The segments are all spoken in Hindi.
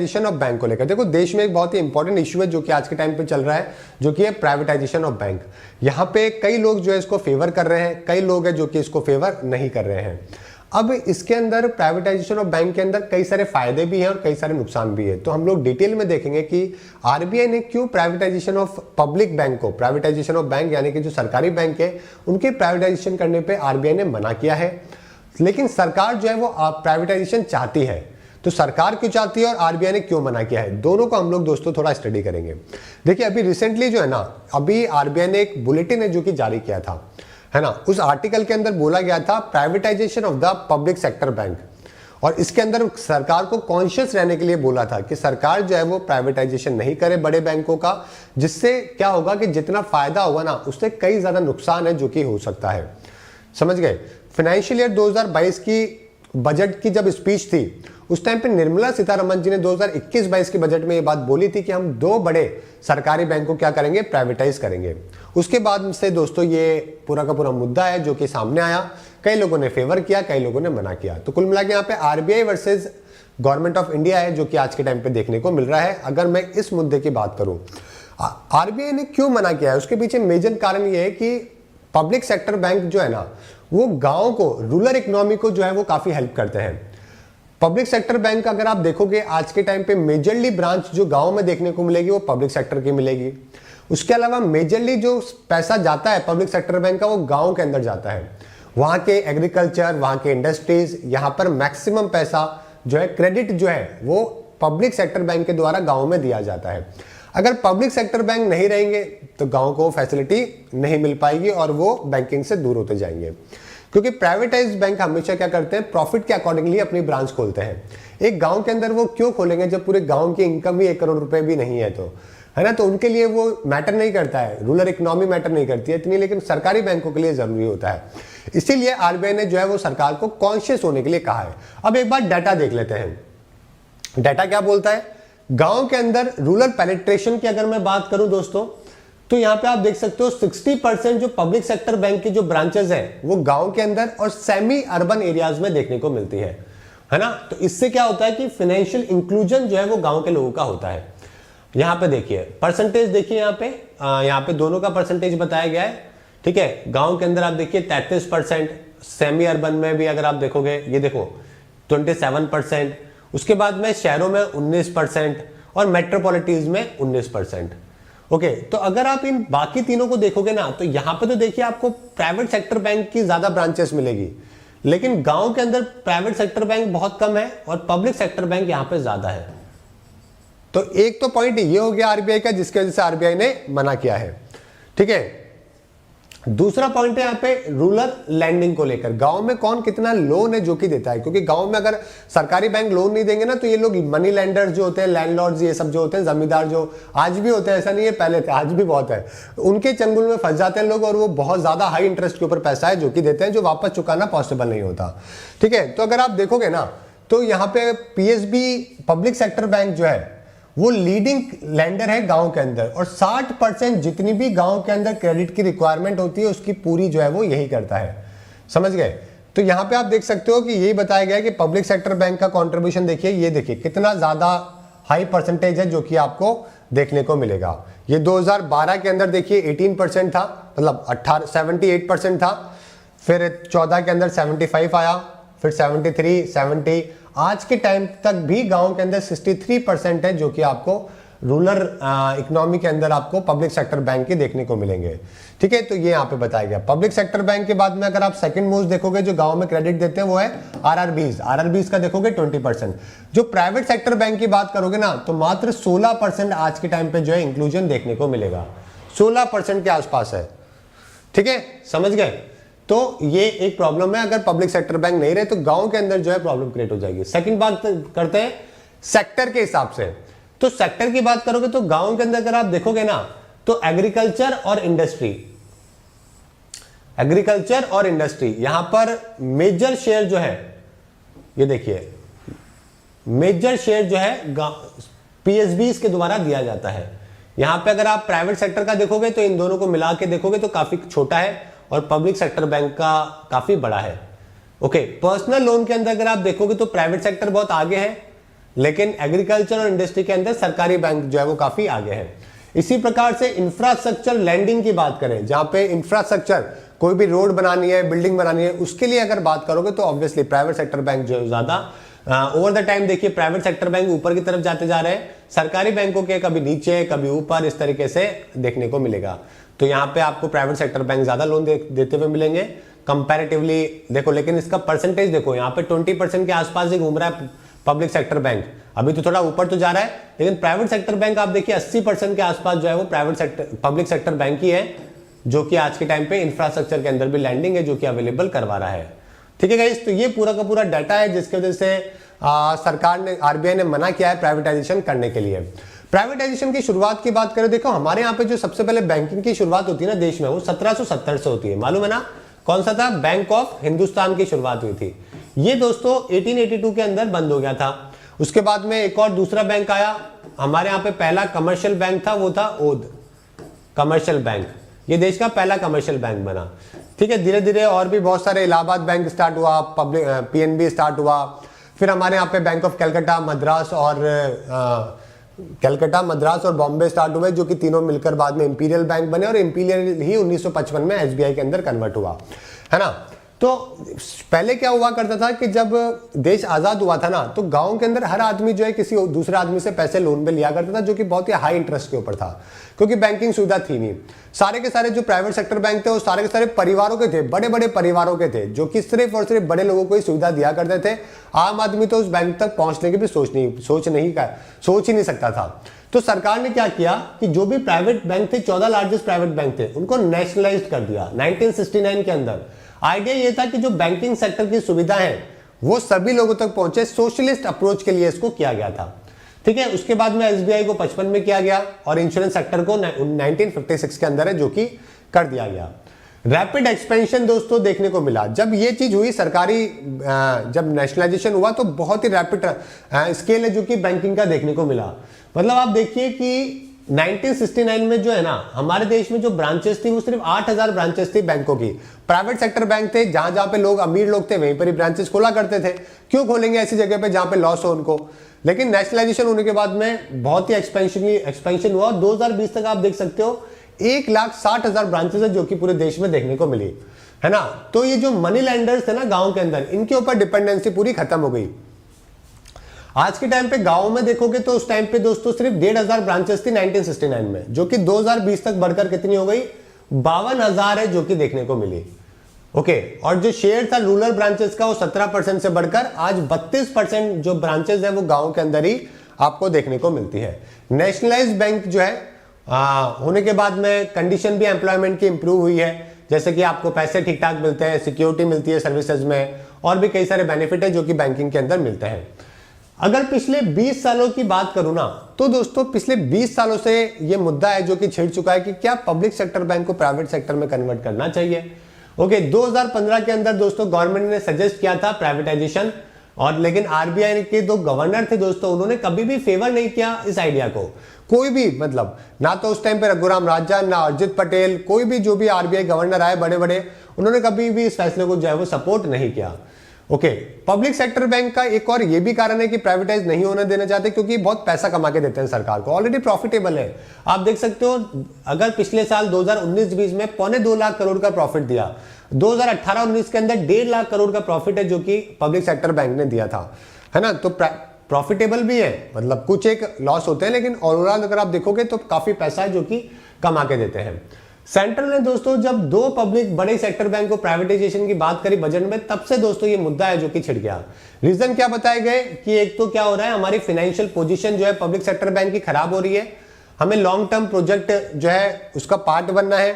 प्राइवेटाइजेशन ऑफ बैंक को लेकर देखो, देश में एक बहुत ही इंपॉर्टेंट इशू है जो कि आज के टाइम पे चल रहा है, जो कि है प्राइवेटाइजेशन ऑफ बैंक। यहाँ पे कई लोग जो है इसको फेवर कर रहे हैं, कई लोग हैं जो कि इसको फेवर नहीं कर रहे हैं। अब इसके अंदर प्राइवेटाइजेशन ऑफ बैंक के अंदर कई सारे फायदे भी हैं और कई सारे नुकसान भी है। तो हम लोग डिटेल में देखेंगे कि आरबीआई ने क्यों प्राइवेटाइजेशन ऑफ पब्लिक बैंक को, प्राइवेटाइजेशन ऑफ बैंक यानी कि जो सरकारी बैंक है उनके प्राइवेटाइजेशन करने पे आरबीआई ने मना किया है, लेकिन सरकार जो है वो प्राइवेटाइजेशन चाहती है। तो सरकार क्यों चाहती है और आरबीआई ने क्यों मना किया है, दोनों को हम लोग दोस्तों थोड़ा स्टडी करेंगे। देखिए अभी रिसेंटली जो है ना, अभी आरबीआई ने एक बुलेटिन है जो कि जारी किया था, है ना। उस आर्टिकल के अंदर बोला गया था privatisation of the public sector bank, और इसके अंदर सरकार को कॉन्शियस रहने के लिए बोला था कि सरकार जो है वो प्राइवेटाइजेशन नहीं करे बड़े बैंकों का, जिससे क्या होगा कि जितना फायदा होगा ना उससे कई ज्यादा नुकसान है जो कि हो सकता है। समझ गए। फाइनेंशियल ईयर 2022 की बजट की जब स्पीच थी उस टाइम पे निर्मला सीतारमण जी ने 2021-22 के बजट में ये बात बोली थी कि हम 2 बड़े सरकारी बैंक को क्या करेंगे, प्राइवेटाइज करेंगे। उसके बाद से दोस्तों ये पूरा का पूरा मुद्दा है जो कि सामने आया, कई लोगों ने फेवर किया, कई लोगों ने मना किया। तो कुल मिला के यहाँ पे RBI versus government of India है जो कि आज के टाइम पे देखने को मिल रहा है। अगर मैं इस मुद्दे की बात करूं, आरबीआई ने क्यों मना किया है, उसके पीछे मेजर कारण ये है कि पब्लिक सेक्टर बैंक जो है ना वो गांव को, रूरल इकोनॉमी को जो है वो काफी हेल्प करते हैं। पब्लिक सेक्टर बैंक अगर आप देखोगे आज के टाइम पे मेजरली ब्रांच जो गांव में देखने को मिलेगी वो पब्लिक सेक्टर की मिलेगी। उसके अलावा मेजरली जो पैसा जाता है पब्लिक सेक्टर बैंक का वो गांव के अंदर जाता है, वहां के एग्रीकल्चर, वहां के इंडस्ट्रीज, यहाँ पर मैक्सिमम पैसा जो है, क्रेडिट जो है वो पब्लिक सेक्टर बैंक के द्वारा गाँव में दिया जाता है। अगर पब्लिक सेक्टर बैंक नहीं रहेंगे तो गांव को फैसिलिटी नहीं मिल पाएगी और वो बैंकिंग से दूर होते जाएंगे, क्योंकि प्राइवेटाइज्ड बैंक हमेशा क्या करते हैं, प्रॉफिट के अकॉर्डिंगली अपनी ब्रांच खोलते हैं। एक गांव के अंदर वो क्यों खोलेंगे जब पूरे गांव की इनकम ही 1 करोड़ रुपए भी नहीं है, तो है ना। तो उनके लिए वो मैटर नहीं करता है, रूरल इकोनॉमी मैटर नहीं करती है इतनी, लेकिन सरकारी बैंकों के लिए जरूरी होता है। इसीलिए आरबीआई ने जो है वो सरकार को कॉन्शियस होने के लिए कहा है। अब एक बार डाटा देख लेते हैं, डाटा क्या बोलता है। गांव के अंदर रूरल पेनिट्रेशन की अगर मैं बात करूं दोस्तों, तो यहां पे आप देख सकते हो 60% जो पब्लिक सेक्टर बैंक की जो ब्रांचेस हैं वो गांव के अंदर और सेमी अर्बन एरियाज में देखने को मिलती है ना। तो इससे क्या होता है कि फाइनेंशियल इंक्लूजन जो है वो गांव के लोगों का होता है। यहां पे देखिए परसेंटेज, देखिए यहाँ पे दोनों का परसेंटेज बताया गया है, ठीक है। गांव के अंदर आप देखिए 33%, सेमी अर्बन में भी अगर आप देखोगे ये देखो 27%, उसके बाद में शहरों में 19% और मेट्रोपॉलिटीज में 19%। ओके, तो अगर आप इन बाकी तीनों को देखोगे ना तो यहां पे तो देखिए आपको प्राइवेट सेक्टर बैंक की ज्यादा ब्रांचेस मिलेगी, लेकिन गांव के अंदर प्राइवेट सेक्टर बैंक बहुत कम है और पब्लिक सेक्टर बैंक यहां पे ज्यादा है। तो एक तो पॉइंट ये हो गया आरबीआई का जिसकी वजह से आरबीआई ने मना किया है, ठीक है। दूसरा पॉइंट है यहाँ पे रूरल लैंडिंग को लेकर, गांव में कौन कितना लोन है जो कि देता है, क्योंकि गांव में अगर सरकारी बैंक लोन नहीं देंगे ना तो ये लोग मनी लैंडर्स जो होते हैं, लैंडलॉर्ड्स, ये सब जो होते हैं, जमींदार जो आज भी होते हैं, ऐसा नहीं है पहले थे, आज भी बहुत है, उनके चंगुल में फंस जाते हैं लोग और वो बहुत ज्यादा हाई इंटरेस्ट के ऊपर पैसा है जो कि देते हैं, जो वापस चुकाना पॉसिबल नहीं होता, ठीक है। तो अगर आप देखोगे ना तो यहाँ पे पीएसबी पब्लिक सेक्टर बैंक जो है वो लीडिंग लैंडर है गांव के अंदर, और 60% जितनी भी गांव के अंदर क्रेडिट की रिक्वायरमेंट होती है उसकी पूरी जो है वो यही करता है। समझ गए। तो यहां पे आप देख सकते हो कि यही बताया गया कि पब्लिक सेक्टर बैंक का कंट्रीब्यूशन देखिए, ये देखिए कितना ज्यादा हाई परसेंटेज है जो कि आपको देखने को मिलेगा। ये 2012 के अंदर देखिए 18% था, मतलब 78% था, फिर 14 के अंदर 75 आया, फिर 73, 70, आज के टाइम तक भी गांव के अंदर 63% है जो कि आपको रूरल इकोनॉमी के अंदर आपको पब्लिक सेक्टर बैंक के देखने को मिलेंगे, ठीक है। तो ये यहाँ पे बताया गया। पब्लिक सेक्टर बैंक के बाद में अगर आप सेकंड मोस्ट देखोगे जो गांव में क्रेडिट देते हैं वो है आरआरबीज का देखोगे 20%। जो प्राइवेट सेक्टर बैंक की बात करोगे ना तो मात्र 16% आज के टाइम पे जो है इंक्लूजन देखने को मिलेगा, 16% के आसपास है, ठीक है। समझ गए। तो ये एक प्रॉब्लम है, अगर पब्लिक सेक्टर बैंक नहीं रहे तो गांव के अंदर जो है प्रॉब्लम क्रिएट हो जाएगी। सेकंड बात करते हैं सेक्टर के हिसाब से, तो सेक्टर की बात करोगे तो गांव के अंदर अगर आप देखोगे ना तो एग्रीकल्चर और इंडस्ट्री यहां पर मेजर शेयर जो है, ये देखिए मेजर शेयर जो है पीएसबी के द्वारा दिया जाता है। यहां पे अगर आप प्राइवेट सेक्टर का देखोगे तो इन दोनों को मिला के देखोगे तो काफी छोटा है और पब्लिक सेक्टर बैंक का काफी बड़ा है। ओके, पर्सनल लोन के अंदर अगर आप देखोगे तो प्राइवेट सेक्टर बहुत आगे है, लेकिन एग्रीकल्चर और इंडस्ट्री के अंदर सरकारी बैंक जो है वो काफी आगे है। इसी प्रकार से इंफ्रास्ट्रक्चर लैंडिंग की बात करें, जहां पे इंफ्रास्ट्रक्चर कोई भी रोड बनानी है, बिल्डिंग बनानी है, उसके लिए अगर बात करोगे तो ऑब्वियसली प्राइवेट सेक्टर बैंक जो है ज्यादा ओवर द टाइम देखिए प्राइवेट सेक्टर बैंक ऊपर की तरफ जाते जा रहे हैं, सरकारी बैंकों के कभी नीचे कभी ऊपर इस तरीके से देखने को मिलेगा। तो यहाँ पे आपको प्राइवेट सेक्टर बैंक ज्यादा लोन देते हुए मिलेंगे कंपैरेटिवली देखो। लेकिन इसका परसेंटेज देखो, यहाँ पे 20% के आसपास ही घूम रहा है पब्लिक सेक्टर बैंक। अभी तो थोड़ा ऊपर तो जा रहा है, लेकिन प्राइवेट सेक्टर बैंक आप देखिए 80% के आसपास जो है वो private sector public sector bank ही है, जो कि आज के टाइम पे इंफ्रास्ट्रक्चर के अंदर भी लैंडिंग है जो कि अवेलेबल करवा रहा है। ठीक है गाइस, तो ये पूरा का पूरा डाटा है जिसकी वजह से सरकार ने, आरबीआई ने मना किया है प्राइवेटाइजेशन करने के लिए। प्राइवेटाइजेशन की शुरुआत की बात करें, देखो हमारे यहाँ पे जो सबसे पहले बैंकिंग की शुरुआत होती है ना देश में, वो 1770 से होती है, मालूम है ना? कौन सा था? बैंक ऑफ हिंदुस्तान की शुरुआत हुई थी। ये दोस्तों 1882 के अंदर बंद हो गया था। उसके बाद में एक और दूसरा बैंक आया हमारे यहाँ पे, पहला कमर्शियल बैंक था, वो था ओध कमर्शियल बैंक। ये देश का पहला कमर्शियल बैंक बना। ठीक है, धीरे धीरे और भी बहुत सारे, इलाहाबाद बैंक स्टार्ट हुआ, पब्लिक पीएनबी स्टार्ट हुआ, फिर हमारे यहाँ पे बैंक ऑफ कलकत्ता, मद्रास और बॉम्बे स्टार्ट हुए, जो कि तीनों मिलकर बाद में इंपीरियल बैंक बने, और इंपीरियल ही 1955 में एसबीआई के अंदर कन्वर्ट हुआ, है ना। तो पहले क्या हुआ करता था कि जब देश आजाद हुआ था ना, तो गांव के अंदर हर आदमी जो है किसी दूसरे आदमी से पैसे लोन पे लिया करता था, जो कि बहुत ही हाई इंटरेस्ट के ऊपर था, क्योंकि बैंकिंग सुविधा थी नहीं। सारे के सारे जो प्राइवेट सेक्टर बैंक थे वो सारे के सारे परिवारों के थे, बड़े बड़े परिवारों के थे, जो कि सिर्फ और सिर्फ बड़े लोगों को ही सुविधा दिया करते थे। आम आदमी तो उस बैंक तक पहुंचने की भी सोच ही नहीं सकता था। तो सरकार ने क्या किया कि जो भी प्राइवेट बैंक थे, 14 लार्जेस्ट प्राइवेट बैंक थे, उनको नेशनलाइज कर दिया 1969 के अंदर। आइडिया ये था कि जो बैंकिंग सेक्टर की सुविधा है वो सभी लोगों तक पहुंचे, सोशलिस्ट अप्रोच के लिए इसको किया गया था। ठीक है, उसके बाद में एसबीआई को 55 में किया गया, और इंश्योरेंस सेक्टर को 1956 के अंदर है जो कि कर दिया गया। रैपिड एक्सपेंशन दोस्तों देखने को मिला जब ये चीज हुई, सरकारी जब नेशनलाइजेशन हुआ तो बहुत ही रैपिड स्केल है जो कि बैंकिंग का देखने को मिला। मतलब आप देखिए कि 1969 में जो है ना, हमारे देश में जो ब्रांचेस थी वो सिर्फ 8000 ब्रांचेस थी बैंकों की। प्राइवेट सेक्टर बैंक थे, जहां जहां पे लोग अमीर लोग थे वहीं पर ही ब्रांचेस खोला करते थे। क्यों खोलेंगे ऐसी जगह पे जहां पे लॉस हो उनको? लेकिन नेशनलाइजेशन होने के बाद में बहुत ही एक्सपेंशन हुआ। 2020 तक आप देख सकते हो 1,60,000 ब्रांचेस है जो कि पूरे देश में देखने को मिली, है ना। तो ये जो मनी लैंडर्स थे ना गांव के अंदर, इनके ऊपर डिपेंडेंसी पूरी खत्म हो गई। आज के टाइम पे गांव में देखोगे तो उस टाइम पे दोस्तों सिर्फ 1,500 ब्रांचेस थी 1969 में, जो कि 2020 तक बढ़कर कितनी हो गई? 52,000 है जो कि देखने को मिली। ओके, और जो शेयर था रूरल ब्रांचेस का वो 17% से बढ़कर आज 32% जो ब्रांचेस है वो गांव के अंदर ही आपको देखने को मिलती है। नेशनलाइज्ड बैंक जो है होने के बाद में कंडीशन भी एम्प्लॉयमेंट की इंप्रूव हुई है, जैसे कि आपको पैसे ठीक ठाक मिलते हैं, सिक्योरिटी मिलती है सर्विसेज में, और भी कई सारे बेनिफिट है जो कि बैंकिंग के अंदर मिलते हैं। अगर पिछले 20 सालों की बात करूं ना, तो दोस्तों पिछले 20 सालों से ये मुद्दा है जो कि छिड़ चुका है कि क्या पब्लिक सेक्टर बैंक को प्राइवेट सेक्टर में कन्वर्ट करना चाहिए। ओके, 2015 के अंदर दोस्तों गवर्नमेंट ने सजेस्ट किया था प्राइवेटाइजेशन, और लेकिन आरबीआई के दो गवर्नर थे दोस्तों, उन्होंने कभी भी फेवर नहीं किया इस आइडिया को। कोई भी, मतलब ना तो उस टाइम पे रघुराम राजन, ना अजित पटेल, कोई भी जो भी आरबीआई गवर्नर आए बड़े बड़े, उन्होंने कभी भी इस फैसले को जो है वो सपोर्ट नहीं किया। ओके, पब्लिक सेक्टर बैंक का एक और ये भी कारण है कि प्राइवेटाइज नहीं होने देना चाहते, क्योंकि बहुत पैसा कमा के देते हैं सरकार को, ऑलरेडी प्रॉफिटेबल है। आप देख सकते हो अगर पिछले साल 2019-20 में 2.25 लाख करोड़ का प्रॉफिट दिया, 2018-19 के अंदर 1.5 लाख करोड़ का प्रॉफिट है जो कि पब्लिक सेक्टर बैंक ने दिया था, है ना। तो प्रॉफिटेबल भी है, मतलब कुछ एक लॉस होते हैं, लेकिन ओवरऑल अगर आप देखोगे तो काफी पैसा है जो कि कमा के देते हैं। सेंट्रल ने दोस्तों जब दो पब्लिक बड़े सेक्टर बैंक को प्राइवेटाइजेशन की बात करी बजट में, तब से दोस्तों ये मुद्दा है जो कि छिड़ गया। रीजन क्या बताए गए कि एक तो क्या हो रहा है, हमारी फाइनेंशियल पोजीशन जो है पब्लिक सेक्टर बैंक की खराब हो रही है, हमें लॉन्ग टर्म प्रोजेक्ट जो है उसका पार्ट बनना है,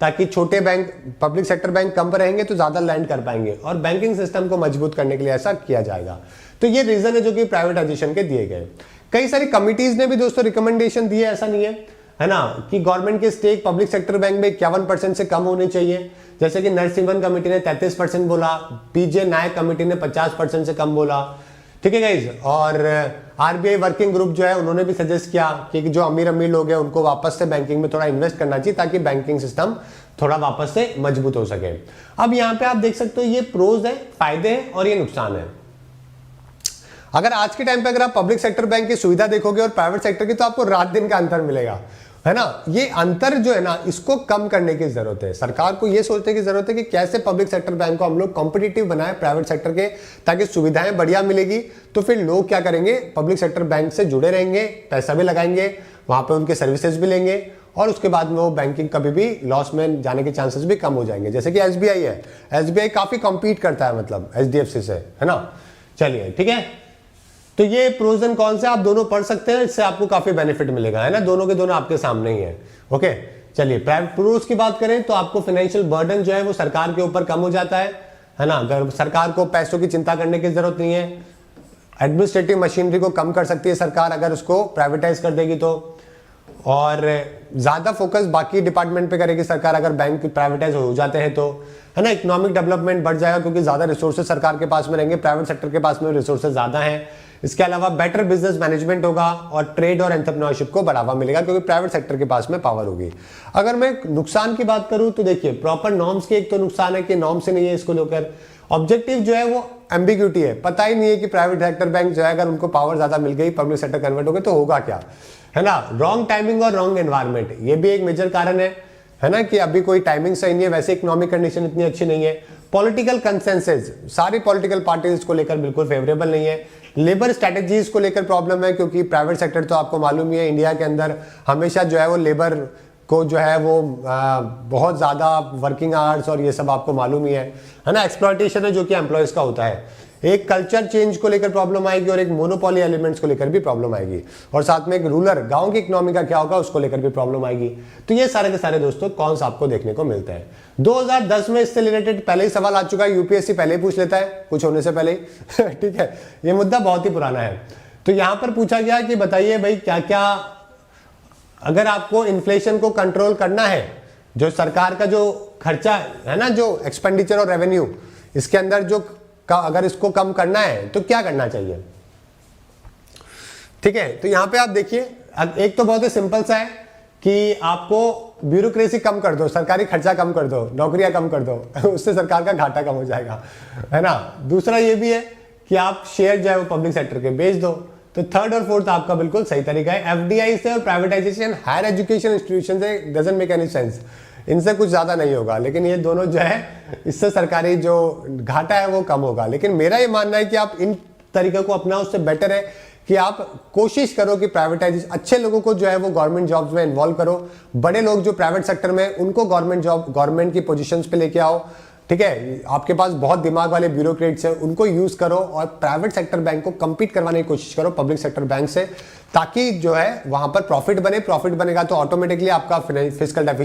ताकि छोटे बैंक, पब्लिक सेक्टर बैंक कम रहेंगे तो ज्यादा लैंड कर पाएंगे, और बैंकिंग सिस्टम को मजबूत करने के लिए ऐसा किया जाएगा। तो ये रीजन है जो कि प्राइवेटाइजेशन के दिए गए। कई सारी कमिटीज ने भी दोस्तों रिकमेंडेशन दिए, ऐसा नहीं है ना, कि गवर्नमेंट के स्टेक पब्लिक सेक्टर बैंक में 51% से कम होने चाहिए। जैसे कि नरसिम्हन कमेटी ने 33% बोला, पीजे नायक कमेटी ने 50% से कम बोला। ठीक है गाइज, और आरबीआई वर्किंग ग्रुप जो है उन्होंने भी सजेस्ट किया कि जो अमीर लोग हैं उनको वापस से बैंकिंग में थोड़ा इन्वेस्ट करना चाहिए, ताकि बैंकिंग सिस्टम थोड़ा वापस से मजबूत हो सके। अब यहाँ पे आप देख सकते हो ये प्रोज है, फायदे हैं और ये नुकसान है। अगर आज के टाइम पे अगर आप पब्लिक सेक्टर बैंक की सुविधा देखोगे और प्राइवेट सेक्टर की, तो आपको रात दिन का अंतर मिलेगा, है ना। ये अंतर जो है ना, इसको कम करने की जरूरत है। सरकार को ये सोचने की जरूरत है कि कैसे पब्लिक सेक्टर बैंक को हम लोग कॉम्पिटिटिव बनाए प्राइवेट सेक्टर के, ताकि सुविधाएं बढ़िया मिलेगी। तो फिर लोग क्या करेंगे, पब्लिक सेक्टर बैंक से जुड़े रहेंगे, पैसा भी लगाएंगे, वहां पे उनके सर्विसेज भी लेंगे, और उसके बाद में वो बैंकिंग कभी भी लॉस में जाने के चांसेस भी कम हो जाएंगे। जैसे कि एसबीआई है, एसबीआई काफी कॉम्पीट करता है मतलब एचडीएफसी से, है ना। चलिए ठीक है, तो ये प्रोज एंड कॉन्स है, आप दोनों पढ़ सकते हैं, इससे आपको काफी बेनिफिट मिलेगा, है ना। दोनों के दोनों आपके सामने ही है। ओके, चलिए प्राइवेट प्रोज की बात करें तो आपको फाइनेंशियल बर्डन जो है वो सरकार के ऊपर कम हो जाता है ना। अगर सरकार को पैसों की चिंता करने की जरूरत नहीं है, एडमिनिस्ट्रेटिव मशीनरी को कम कर सकती है सरकार अगर उसको प्राइवेटाइज कर देगी तो, और ज्यादा फोकस बाकी डिपार्टमेंट पे करेगी सरकार अगर बैंक प्राइवेटाइज हो जाते हैं तो, है ना। इकोनॉमिक डेवलपमेंट बढ़ जाएगा क्योंकि ज्यादा रिसोर्सेज सरकार के पास में रहेंगे, प्राइवेट सेक्टर के पास में रिसोर्सेज ज्यादा हैं। इसके अलावा बेटर बिजनेस मैनेजमेंट होगा और ट्रेड और एंटरप्रेन्योरशिप को बढ़ावा मिलेगा क्योंकि प्राइवेट सेक्टर के पास में पावर होगी। अगर मैं नुकसान की बात करूं तो देखिए, प्रॉपर नॉर्म्स के एक तो नुकसान है कि नॉर्म्स से नहीं है इसको लेकर, ऑब्जेक्टिव जो है वो एम्बिग्यूटी है, पता ही नहीं है कि प्राइवेट सेक्टर बैंक जो है अगर उनको पावर ज्यादा मिल गई, पब्लिक सेक्टर कन्वर्ट हो गए तो होगा क्या, है ना। रॉन्ग टाइमिंग और रॉन्ग एनवायरमेंट, ये भी एक मेजर कारण है ना, कि अभी कोई टाइमिंग सही नहीं है, वैसे इकोनॉमिक कंडीशन इतनी अच्छी नहीं है। पॉलिटिकल कंसेंसस, सारी पॉलिटिकल पार्टीज इसको लेकर बिल्कुल फेवरेबल नहीं है। लेबर स्ट्रेटेजीज को लेकर प्रॉब्लम है क्योंकि प्राइवेट सेक्टर तो आपको मालूम ही है, इंडिया के अंदर हमेशा जो है वो लेबर को जो है वो बहुत ज़्यादा वर्किंग आवर्स और ये सब आपको मालूम ही है ना। एक्सप्लॉयटेशन है जो कि एम्प्लॉयज़ का होता है। एक कल्चर चेंज को लेकर प्रॉब्लम आएगी और एक मोनोपोली एलिमेंट्स को लेकर भी प्रॉब्लम आएगी, और साथ में एक रूरल गांव की इकोनॉमी का क्या होगा उसको लेकर भी प्रॉब्लम आएगी। तो ये सारे के सारे दोस्तों कॉन्स आपको देखने को मिलते हैं। 2010 में इससे रिलेटेड पहले ही सवाल आ चुका है, यूपीएससी पहले ही पूछ लेता है कुछ होने से पहले ही ठीक है, ये मुद्दा बहुत ही पुराना है। तो यहां पर पूछा गया कि बताइए भाई क्या क्या, अगर आपको इन्फ्लेशन को कंट्रोल करना है, जो सरकार का जो खर्चा है ना, जो एक्सपेंडिचर और रेवेन्यू, इसके अंदर जो अगर इसको कम करना है तो क्या करना चाहिए। ठीक है, तो यहां पे आप देखिए, एक तो बहुत ही सिंपल सा है कि आपको ब्यूरोक्रेसी कम कर दो, सरकारी खर्चा कम कर दो, नौकरियां कम कर दो उससे सरकार का घाटा कम हो जाएगा, है ना। दूसरा ये भी है कि आप शेयर जो है वो पब्लिक सेक्टर के बेच दो। तो थर्ड और फोर्थ आपका बिल्कुल सही तरीका है। एफडीआई से और प्राइवेटाइजेशन हायर एजुकेशन इंस्टीट्यूशन से डजंट मेक एनी सेंस, इनसे कुछ ज्यादा नहीं होगा, लेकिन ये दोनों जो है इससे सरकारी जो घाटा है वो कम होगा। लेकिन मेरा ये मानना है कि आप इन तरीकों को अपनाओ, उससे बेटर है कि आप कोशिश करो कि प्राइवेटाइजेशन, अच्छे लोगों को जो है वो गवर्नमेंट जॉब्स में इन्वॉल्व करो, बड़े लोग जो प्राइवेट सेक्टर में उनको गवर्नमेंट जॉब, गवर्नमेंट की पोजीशंस पे लेके आओ। ठीक है, आपके पास बहुत दिमाग वाले ब्यूरोक्रेट्स हैं, उनको यूज करो और प्राइवेट सेक्टर बैंक को कंपीट करवाने की कोशिश करो पब्लिक सेक्टर बैंक से, ताकि जो है वहां पर प्रॉफिट बने। प्रॉफिट बनेगा तो ऑटोमेटिकली आपका फिजिकल डेफिशिएंसी